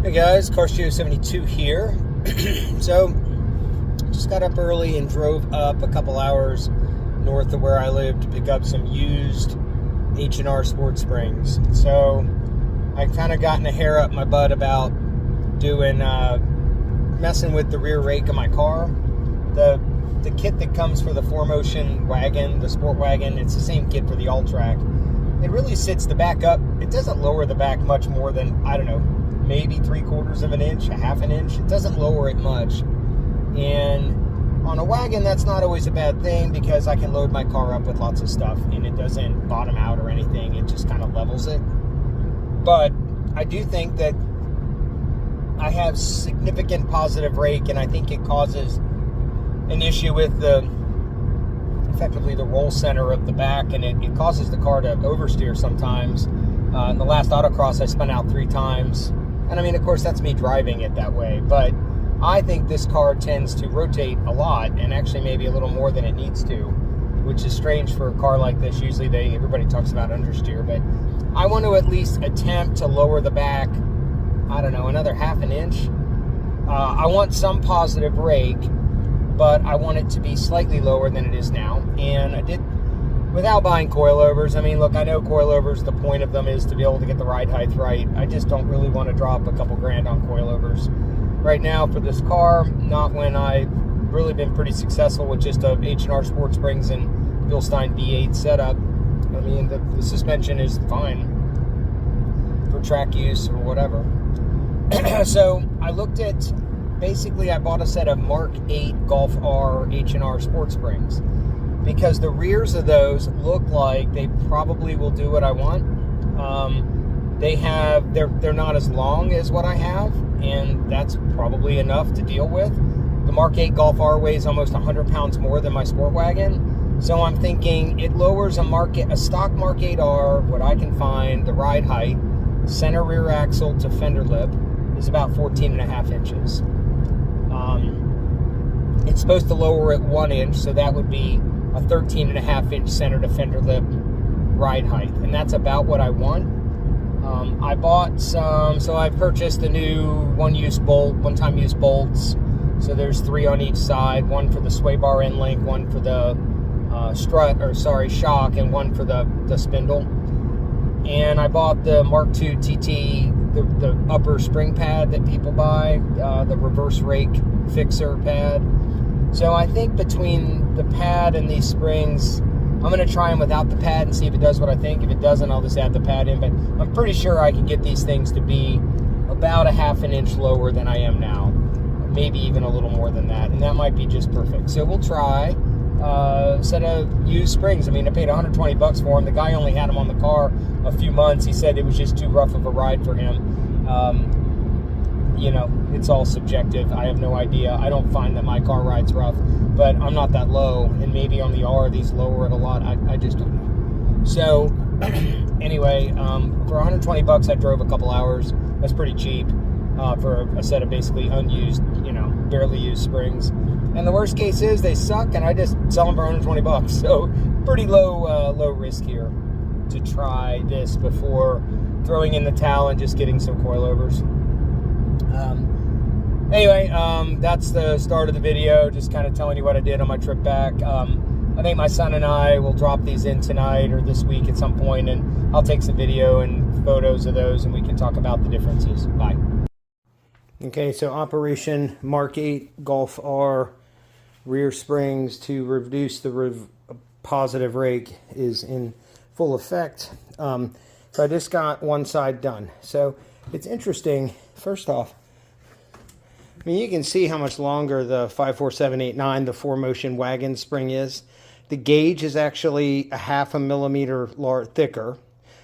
Hey guys, CarStudio72 here. So, just got up early and drove up a couple hours north of where I live to pick up some used H&R Sport springs. So, I kind of gotten a hair up my butt about doing, messing with the rear rake of my car. The kit that comes for the 4Motion wagon, the sport wagon, it's the same kit for the all-track. It really sits the back up. It doesn't lower the back much more than, I don't know, maybe 3/4 of an inch, a half an inch. It doesn't lower it much. And on a wagon, that's not always a bad thing because I can load my car up with lots of stuff and it doesn't bottom out or anything. It just kind of levels it. But I do think that I have significant positive rake, and I think it causes an issue with effectively the roll center of the back, and it causes the car to oversteer sometimes. In the last autocross, I spun out 3 times. And I mean, of course, that's me driving it that way. But I think this car tends to rotate a lot, and actually maybe a little more than it needs to, which is strange for a car like this. Usually everybody talks about understeer, but I want to at least attempt to lower the back, I don't know, another half an inch. I want some positive rake, but I want it to be slightly lower than it is now. And I did, without buying coilovers. I mean, look, I know coilovers, the point of them is to be able to get the ride height right. I just don't really want to drop a couple grand on coilovers right now for this car, not when I've really been pretty successful with just a H&R Sport springs and Bilstein V8 setup. I mean, the suspension is fine for track use or whatever. So I looked at, basically I bought a set of MK8 Golf R H&R Sport springs, because the rears of those look like they probably will do what I want. They're not as long as what I have, and that's probably enough to deal with. The MK8 Golf R weighs almost 100 pounds more than my Sportwagon, so I'm thinking it lowers a stock MK8 R, what I can find, the ride height, center rear axle to fender lip, is about 14.5 inches. It's supposed to lower it 1 inch, so that would be a 13.5 inch center to fender lip ride height, and that's about what I want. I bought some, so I purchased the new one-time use bolts. So there's 3 on each side, one for the sway bar end link, one for the shock, and one for the spindle. And I bought the Mark II TT, the upper spring pad that people buy, the reverse rake fixer pad. So I think between the pad and these springs, I'm going to try them without the pad and see if it does what I think. If it doesn't, I'll just add the pad in. But I'm pretty sure I can get these things to be about a half an inch lower than I am now. Maybe even a little more than that. And that might be just perfect. So we'll try a set of used springs. I mean, I paid 120 bucks for them. The guy only had them on the car a few months. He said it was just too rough of a ride for him. You know, it's all subjective. I have no idea. I don't find that my car rides rough, but I'm not that low, and maybe on the R these lower it a lot. I just don't know. So anyway, for 120 bucks I drove a couple hours. That's pretty cheap for a set of basically unused, you know, barely used springs. And the worst case is they suck, and I just sell them for 120 bucks. So pretty low risk here to try this before throwing in the towel and just getting some coilovers. Anyway, that's the start of the video, just kind of telling you what I did on my trip back. I think my son and I will drop these in tonight or this week at some point, and I'll take some video and photos of those, and we can talk about the differences. Bye. Okay, so Operation MK8 Golf R rear springs to reduce the positive rake is in full effect. So I just got one side done. So it's interesting, first off, I mean, you can see how much longer the 54789, the 4Motion wagon spring is. The gauge is actually a 0.5 millimeter thicker.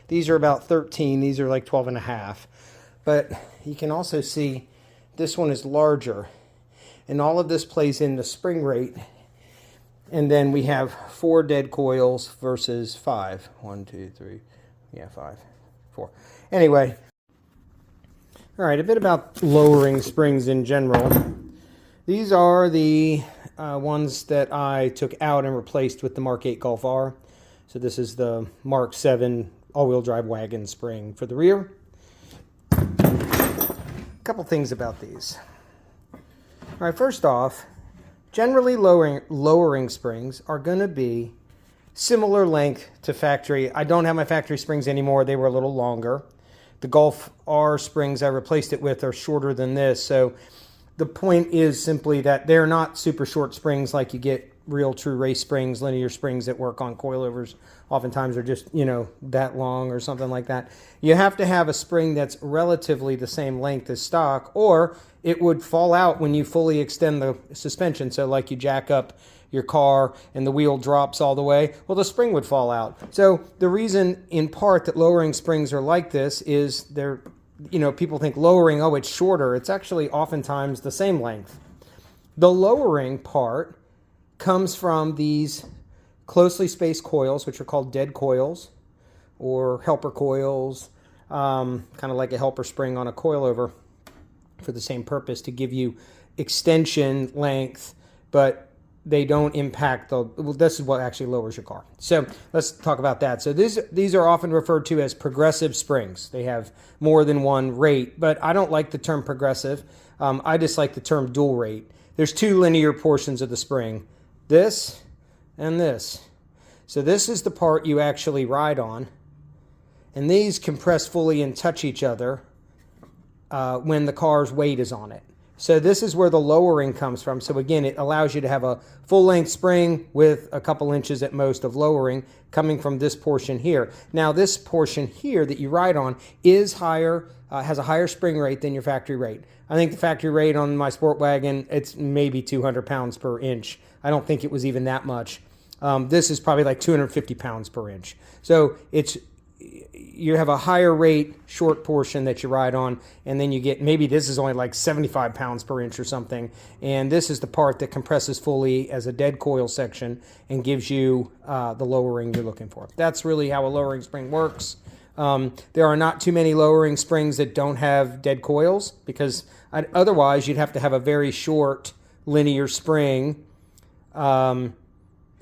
These are about 13. These are like 12.5. But you can also see this one is larger. And all of this plays into spring rate. And then we have 4 dead coils versus 5. 1, 2, 3, 5, 4. Anyway. All right, a bit about lowering springs in general. These are the ones that I took out and replaced with the MK8 Golf R. So this is the MK7 all-wheel drive wagon spring for the rear. couple things about these. All right, first off, generally lowering springs are going to be similar length to factory. I don't have my factory springs anymore. They were a little longer. The Golf R springs I replaced it with are shorter than this. So the point is simply that they're not super short springs like you get real true race springs, linear springs that work on coilovers. Oftentimes are just, you know, that long or something like that. You have to have a spring that's relatively the same length as stock, or it would fall out when you fully extend the suspension. So like you jack up your car and the wheel drops all the way, well, the spring would fall out. So the reason in part that lowering springs are like this is they're, you know, people think lowering, oh, it's shorter. It's actually oftentimes the same length. The lowering part comes from these closely spaced coils, which are called dead coils or helper coils, kind of like a helper spring on a coilover for the same purpose, to give you extension length, but they don't impact the, well, this is what actually lowers your car. So let's talk about that. So these are often referred to as progressive springs. They have more than one rate, but I don't like the term progressive. I just like the term dual rate. There's two linear portions of the spring, this and this. So this is the part you actually ride on, and these compress fully and touch each other when the car's weight is on it. So this is where the lowering comes from. So again, it allows you to have a full-length spring with a couple inches at most of lowering coming from this portion here. Now this portion here that you ride on is higher, has a higher spring rate than your factory rate. I think the factory rate on my Sportwagen, it's maybe 200 pounds per inch. I don't think it was even that much. This is probably like 250 pounds per inch. So it's, you have a higher rate short portion that you ride on, and then you get, maybe this is only like 75 pounds per inch or something, and this is the part that compresses fully as a dead coil section and gives you the lowering you're looking for. That's really how a lowering spring works. There are not too many lowering springs that don't have dead coils, because otherwise you'd have to have a very short linear spring.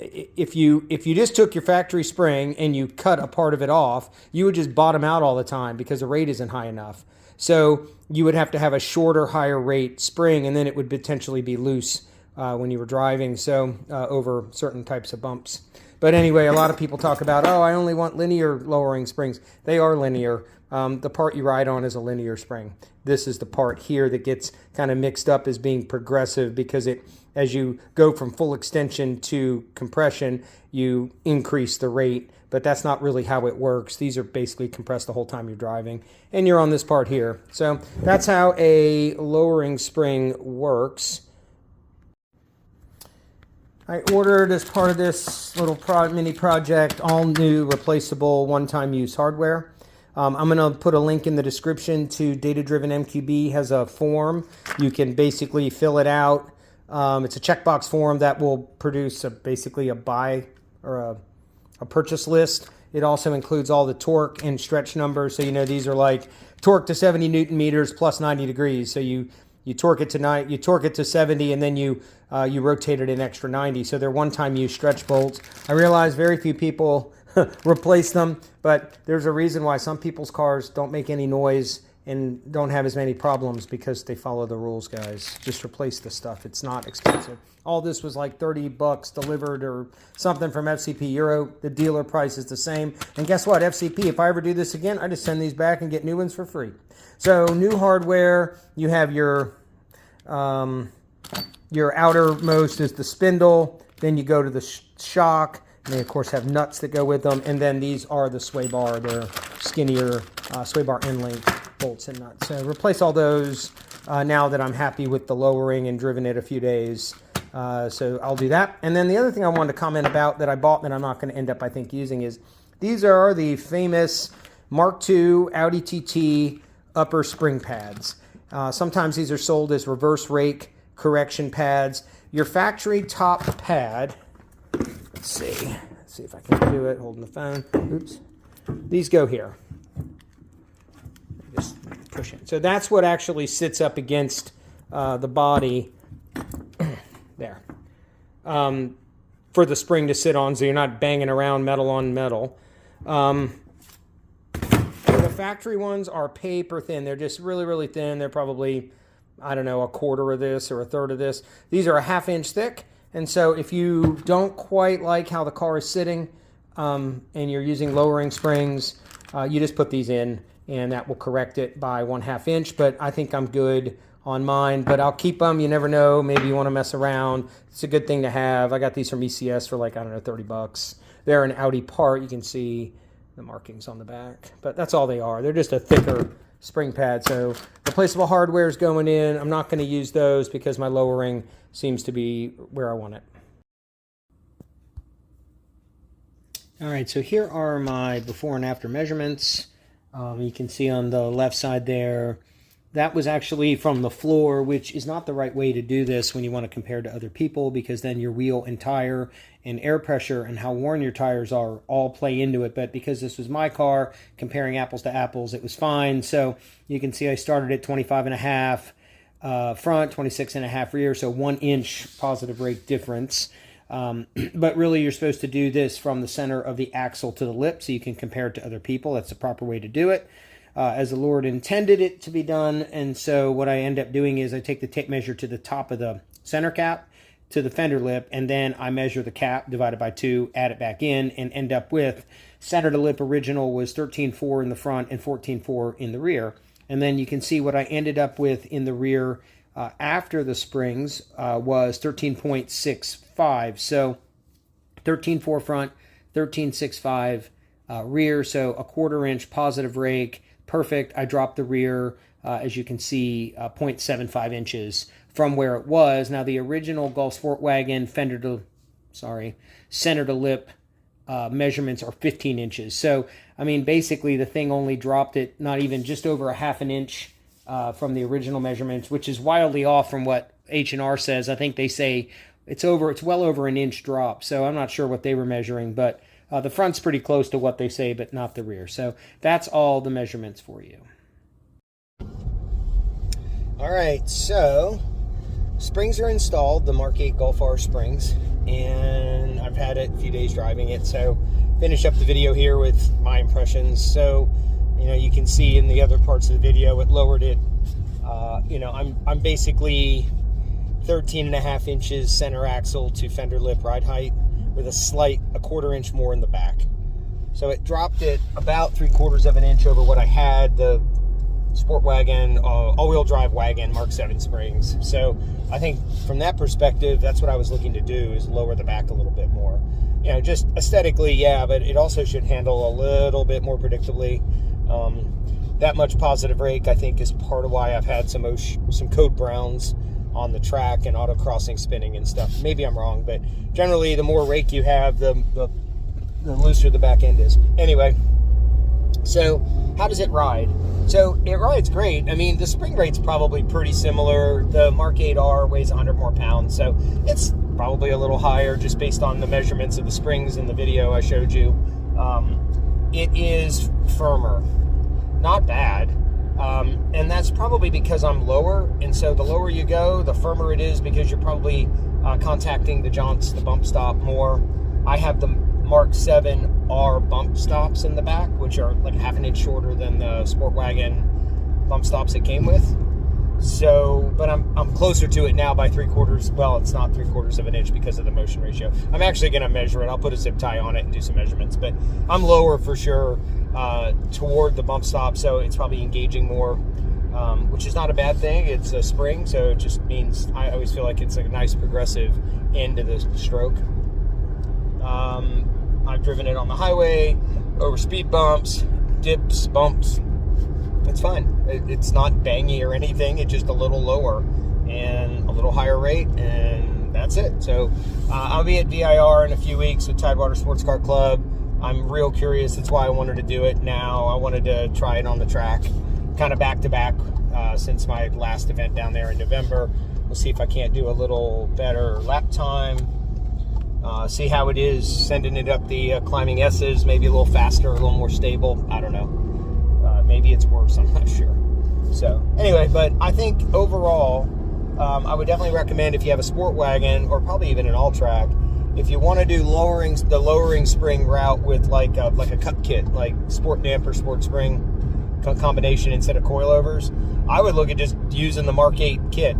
If you just took your factory spring and you cut a part of it off, you would just bottom out all the time because the rate isn't high enough. So you would have to have a shorter, higher rate spring, and then it would potentially be loose when you were driving, so over certain types of bumps. But anyway, a lot of people talk about, oh, I only want linear lowering springs. They are linear. The part you ride on is a linear spring. This is the part here that gets kind of mixed up as being progressive, because it, as you go from full extension to compression, you increase the rate, but that's not really how it works. These are basically compressed the whole time you're driving, and you're on this part here. So that's how a lowering spring works. I ordered, as part of this little mini project, all new replaceable one-time use hardware. I'm going to put a link in the description to Data Driven MQB. Has a form. You can basically fill it out. It's a checkbox form that will produce basically a buy or a purchase list. It also includes all the torque and stretch numbers. So, you know, these are like torque to 70 Newton meters plus 90 degrees. So you torque it to 70, and then you rotate it an extra 90. So they're one-time use stretch bolts. I realize very few people replace them, but there's a reason why some people's cars don't make any noise and don't have as many problems, because they follow the rules, guys. Just replace the stuff. It's not expensive. All this was like 30 bucks delivered or something from FCP Euro. The dealer price is the same. And guess what, FCP, if I ever do this again, I just send these back and get new ones for free. So new hardware, you have your outermost is the spindle, then you go to the shock, and they of course have nuts that go with them, and then these are the sway bar. They're skinnier sway bar end length bolts and nuts. So replace all those now that I'm happy with the lowering and driven it a few days. So I'll do that. And then the other thing I wanted to comment about that I bought that I'm not going to end up, I think, using is these are the famous Mark II Audi TT upper spring pads. Sometimes these are sold as reverse rake correction pads. Your factory top pad, let's see if I can do it holding the phone. Oops. These go here. Just push it. So that's what actually sits up against the body there for the spring to sit on, so you're not banging around metal on metal. The factory ones are paper thin. They're just really, really thin. They're probably, I don't know, a quarter of this or a third of this. These are a 1/2 inch thick. And so if you don't quite like how the car is sitting and you're using lowering springs, you just put these in and that will correct it by 1/2 inch. But I think I'm good on mine, but I'll keep them. You never know. Maybe you want to mess around. It's a good thing to have. I got these from ECS for like, I don't know, 30 bucks. They're an Audi part. You can see the markings on the back, but that's all they are. They're just a thicker spring pad. So replaceable hardware is going in. I'm not going to use those because my lowering seems to be where I want it. All right, so here are my before and after measurements. You can see on the left side there, that was actually from the floor, which is not the right way to do this when you want to compare to other people, because then your wheel and tire and air pressure and how worn your tires are all play into it. But because this was my car, comparing apples to apples, it was fine. So you can see I started at 25.5 front, 26.5 rear, so 1 inch positive rake difference. But really you're supposed to do this from the center of the axle to the lip so you can compare it to other people. That's the proper way to do it. As the Lord intended it to be done. And so what I end up doing is I take the tape measure to the top of the center cap to the fender lip, and then I measure the cap divided by 2, add it back in, and end up with center to lip original was 13.4 in the front and 14.4 in the rear. And then you can see what I ended up with in the rear after the springs was 13.65. So 13.4 front, 13.65 rear, so a 1/4 inch positive rake. Perfect. I dropped the rear, as you can see, 0.75 inches from where it was. Now, the original Golf Sportwagen center to lip measurements are 15 inches. So, I mean, basically the thing only dropped it not even just over a 1/2 inch from the original measurements, which is wildly off from what H&R says. I think they say it's well over an inch drop. So I'm not sure what they were measuring, but the front's pretty close to what they say, but not the rear. So that's all the measurements for you. All right, so springs are installed, the MK8 Golf R springs, and I've had it a few days driving it. So finish up the video here with my impressions. So, you know, you can see in the other parts of the video, it lowered it. You know, I'm basically 13.5 inches center axle to fender lip ride height, with a 1/4 inch more in the back. So it dropped it about 3/4 of an inch over what I had, the Sportwagen, all-wheel drive wagon, Mark 7 springs. So I think from that perspective, that's what I was looking to do, is lower the back a little bit more. You know, just aesthetically, yeah, but it also should handle a little bit more predictably. That much positive rake, I think, is part of why I've had some code browns on the track and autocrossing spinning and stuff. Maybe I'm wrong, but generally the more rake you have, the looser the back end is. Anyway, so how does it ride? So it rides great. I mean, the spring rate's probably pretty similar. The MK8 R weighs 100 more pounds, so it's probably a little higher just based on the measurements of the springs in the video I showed you. It is firmer. Not bad. And that's probably because I'm lower, and so the lower you go, the firmer it is, because you're probably contacting the joints, the bump stop more. I have the Mark 7 R bump stops in the back, which are like 1/2 inch shorter than the Sportwagen bump stops it came with. So, but I'm closer to it now by 3/4. Well, it's not 3/4 of an inch because of the motion ratio. I'm actually going to measure it. I'll put a zip tie on it and do some measurements, but I'm lower for sure toward the bump stop, so it's probably engaging more, which is not a bad thing. It's a spring, so it just means I always feel like it's a nice progressive end to the stroke. I've driven it on the highway, over speed bumps, dips, bumps. It's fine. It's not bangy or anything. It's just a little lower and a little higher rate, and that's it. So I'll be at VIR in a few weeks with Tidewater Sports Car Club. I'm real curious. That's why I wanted to do it now. I wanted to try it on the track, kind of back to back, since my last event down there in November. We'll see if I can't do a little better lap time. See how it is sending it up the climbing S's, maybe a little faster, a little more stable. I don't know. Maybe it's worse, I'm not sure. So anyway, but I think overall, I would definitely recommend, if you have a Sportwagen or probably even an all-track, if you want to do the lowering spring route with like a cup kit, like Sport Damper, Sport Spring, combination instead of coilovers, I would look at just using the Mark 8 kit,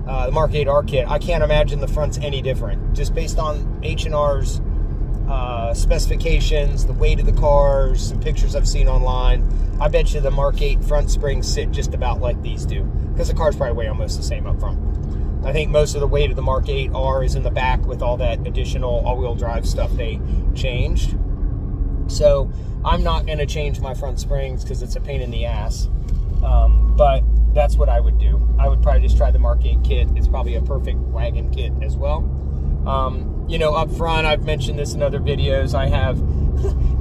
the Mark 8 R kit. I can't imagine the front's any different, just based on H&R's specifications, the weight of the cars, some pictures I've seen online. I bet you the Mark 8 front springs sit just about like these do, because the cars probably weigh almost the same up front. I think most of the weight of the Mark 8 R is in the back with all that additional all-wheel drive stuff they changed. So I'm not going to change my front springs because it's a pain in the ass. But that's what I would do. I would probably just try the Mark 8 kit. It's probably a perfect wagon kit as well. You know, up front, I've mentioned this in other videos, I have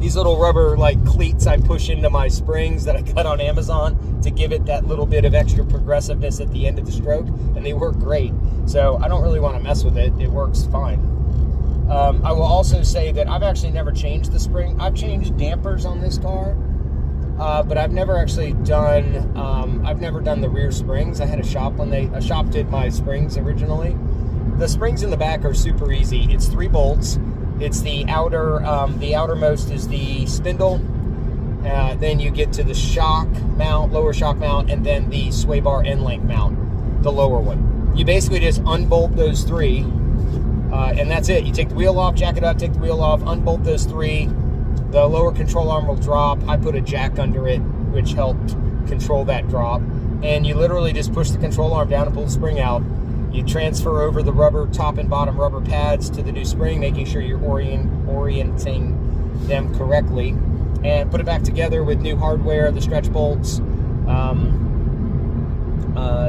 these little rubber like cleats I push into my springs that I got on Amazon to give it that little bit of extra progressiveness at the end of the stroke, and they work great. So I don't really want to mess with it. It works fine. I will also say that I've actually never changed the spring. I've changed dampers on this car, but I've never actually done, I've never done the rear springs. I had a shop a shop did my springs originally. The springs in the back are super easy. It's 3 bolts. It's the outermost is the spindle. Then you get to the shock mount, lower shock mount, and then the sway bar end link mount, the lower one. You basically just unbolt those 3, and that's it. You take the wheel off, jack it up, take the wheel off, unbolt those 3. The lower control arm will drop. I put a jack under it, which helped control that drop. And you literally just push the control arm down and pull the spring out. You transfer over the rubber, top and bottom rubber pads to the new spring, making sure you're orienting them correctly, and put it back together with new hardware, the stretch bolts.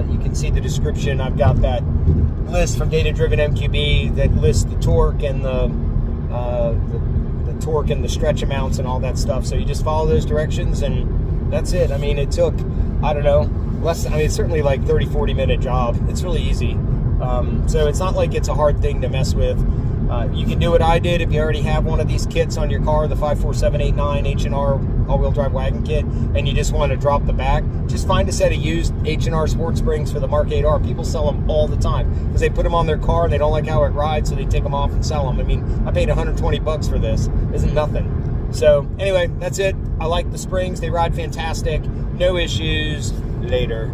You can see the description. I've got that list from Data Driven MQB that lists the torque and the torque and the stretch amounts and all that stuff. So you just follow those directions, and that's it. I mean, it took, I don't know, less than, I mean, it's certainly like 30-40 minute job. It's really easy. So it's not like it's a hard thing to mess with. You can do what I did if you already have one of these kits on your car, the 54789 H&R all-wheel drive wagon kit, and you just want to drop the back. Just find a set of used H&R Sport springs for the Mark 8 R. People sell them all the time because they put them on their car and they don't like how it rides, so they take them off and sell them. I mean, I paid 120 bucks for this. Isn't nothing. So anyway, that's it. I like the springs. They ride fantastic. No issues. Later.